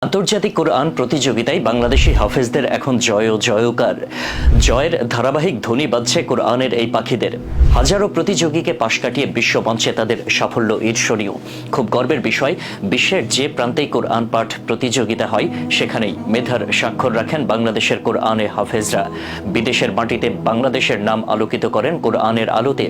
আন্তর্জাতিক কোরআন প্রতিযোগিতায় বাংলাদেশি হাফেজদের এখন জয় ও জয়কার। জয়ের ধারাবাহিক ধ্বনি বাজছে কোরআনের এই পাখিদের। হাজারো প্রতিযোগীকে পাশ কাটিয়ে বিশ্ব মঞ্চে তাদের সাফল্য ঈর্ষণীয়। খুব গর্বের বিষয়, বিশ্বের যে প্রান্তেই কোরআন পাঠ প্রতিযোগিতা হয় সেখানেই মেধার স্বাক্ষর রাখেন বাংলাদেশের কোরআনে হাফেজরা। বিদেশের মাটিতে বাংলাদেশের নাম আলোকিত করেন কোরআনের আলোতে।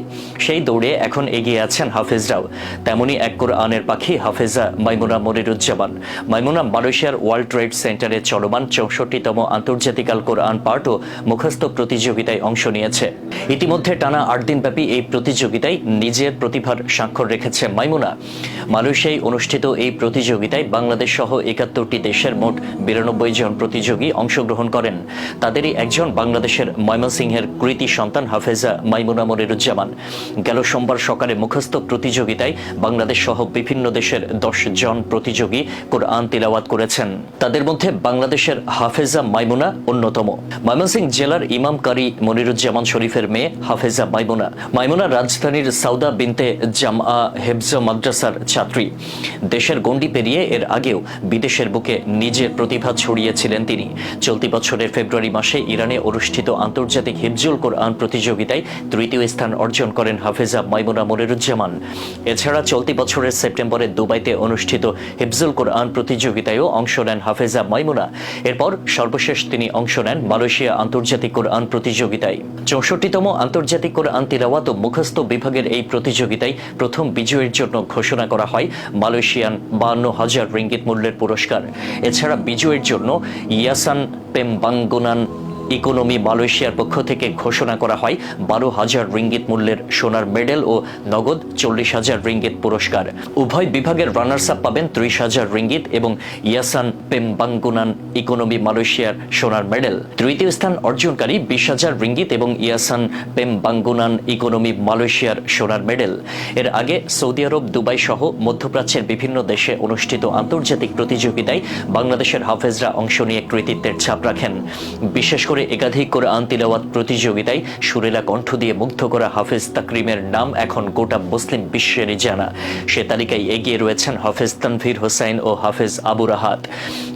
সেই দৌড়ে এখন এগিয়ে আছেন হাফেজরাও। তেমনি এক কোরআনের পাখি হাফেজা মাইমুনা মনিরুজ্জামান। মাইমুনা মালয়েশিয়ার ওয়ার্ল্ড ট্রেড সেন্টারে চলমান 64তম আন্তর্জাতিক আল কোরআন পাঠ ও মুখস্থ প্রতিযোগিতায় অংশ নিয়েছে। ইতিমধ্যে টানা 8 দিনব্যাপী এই প্রতিযোগিতায় নিজের প্রতিভার স্বাক্ষর রেখেছে মাইমুনা। মালয়েশিয়ায় অনুষ্ঠিত এই প্রতিযোগিতায় বাংলাদেশ সহ 71টি দেশের মোট 92 জন প্রতিযোগী অংশগ্রহণ করেন। তাদেরই একজন বাংলাদেশের ময়মনসিংহের কৃতি সন্তান হাফেজা মাইমুনা মনিরুজ্জামান। গেল সোমবার সকালে মুখস্থ প্রতিযোগিতায় বাংলাদেশ সহ বিভিন্ন দেশের 10 জন প্রতিযোগী কোরআন তিলাওয়াত করেছেন। তাদের মধ্যে বাংলাদেশের হাফেজা মাইমুনা অন্যতম। ময়মনসিংহ জেলার ইমাম কারি মনিরুজ্জামান শরীফের মেয়ে হাফেজা মাইমুনা। মাইমুনা রাজধানীর সাউদা বিনতে জামআ হেফজ মাদ্রাসার ছাত্রী। দেশের গণ্ডি পেরিয়ে এর আগেও বিদেশের বুকে নিজের প্রতিভা ছড়িয়েছিলেন তিনি। চলতি বছরের ফেব্রুয়ারি মাসে ইরানে অনুষ্ঠিত আন্তর্জাতিক হিফজুল কোরআন প্রতিযোগিতায় 3য় স্থান অর্জন করেন হাফেজা মাইমুনা মনিরুজ্জামান। এছাড়া চলতি বছরের সেপ্টেম্বরে দুবাইতে অনুষ্ঠিত হিফজুল কোরআন প্রতিযোগিতায়ও অংশ নেন হাফেজা মাইমুনা। এরপর সর্বশেষ তিনি অংশ নেন মালয়েশিয়া আন্তর্জাতিক কোরআন প্রতিযোগিতায়। 64তম আন্তর্জাতিক কোরআন তিলাওয়াত ও মুখস্থ বিভাগের এই প্রতিযোগিতায় প্রথম বিজয়ীর জন্য ঘোষণা করা হয় মালয়েশিয়ান 52,000 রিঙ্গিত মূল্যের পুরস্কার। এছাড়া বিজয়ীর জন্য ইয়াসান পেমবাঙ্গুনান ইকোনমি মালয়েশিয়ার পক্ষ থেকে ঘোষণা করা হয় 12,000 রিঙ্গিত মূল্যের সোনার মেডেল ও নগদ 40,000 রিঙ্গিত পুরস্কার। উভয় বিভাগের রানার্স আপ পাবেন 30,000 রিঙ্গিত এবং ইয়াসান পেমবাঙ্গুনান ইকোনমি মালয়েশিয়ার সোনার মেডেল। তৃতীয় স্থান অর্জনকারী 20,000 রিঙ্গিত এবং ইয়াসান পেমবাঙ্গুনান ইকোনমি মালয়েশিয়ার সোনার মেডেল। এর আগে সৌদি আরব, দুবাই সহ মধ্যপ্রাচ্যের বিভিন্ন দেশে অনুষ্ঠিত আন্তর্জাতিক প্রতিযোগিতায় বাংলাদেশের হাফেজরা অংশ নিয়ে কৃতিত্বের ছাপ রাখেন। বিশেষ করে একাধিক কোরআন তিলাওয়াত প্রতিযোগিতায় সুরেলা কণ্ঠ দিয়ে মুগ্ধ করা হাফেজ তাকরিমের নাম এখন গোটা মুসলিম বিশ্বেরই জানা। সে তালিকায় এগিয়ে রয়েছেন হাফেজ তানভীর হোসাইন ও হাফেজ আবু রাহাত।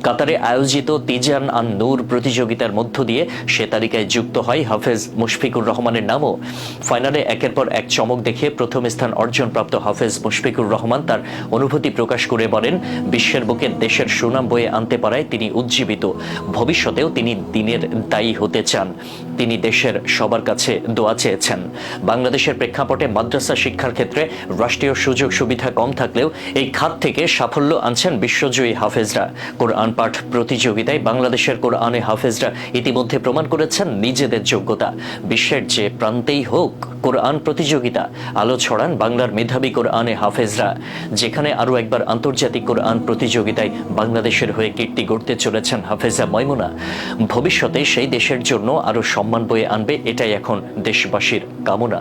কাতারে আয়োজিত তিজান আন নূর প্রতিযোগিতার মধ্য দিয়ে সে তালিকায় যুক্ত হয় হাফেজ মুশফিকুর রহমানের নামও। ফাইনালে একের পর এক চমক দেখিয়ে প্রথম স্থান অর্জনপ্রাপ্ত হাফেজ মুশফিকুর রহমান তার অনুভূতি প্রকাশ করে বলেন, বিশ্বের বুকে দেশের সুনাম বয়ে আনতে পারায় তিনি উজ্জীবিত। ভবিষ্যতেও তিনি দিনের দায়ী হতে চান। তিনি দেশের সবার কাছে দোয়া চেয়েছেন। বাংলাদেশের প্রেক্ষাপটে মাদ্রাসা শিক্ষার ক্ষেত্রে রাষ্ট্রীয় সুযোগ সুবিধা কম থাকলেও এই খাত থেকে সাফল্য আনছেন বিশ্বজয়ী হাফেজরা। কোরআন পাঠ প্রতিযোগিতায় বাংলাদেশের কোরআনে হাফেজরা ইতিমধ্যে প্রমাণ করেছেন নিজেদের যোগ্যতা। বিশ্বের যে প্রান্তেই হোক কোরআন প্রতিযোগিতা, আলো ছড়ান বাংলার মেধাবী কোরআনে হাফেজরা। যেখানে আরও একবার আন্তর্জাতিক কোরআন প্রতিযোগিতায় বাংলাদেশের হয়ে কীর্তি গড়তে চলেছেন হাফেজা মাইমুনা। ভবিষ্যতে সেই দেশের জন্য আরও সম্মান বয়ে আনবে, এটাই এখন দেশবাসীর কামনা।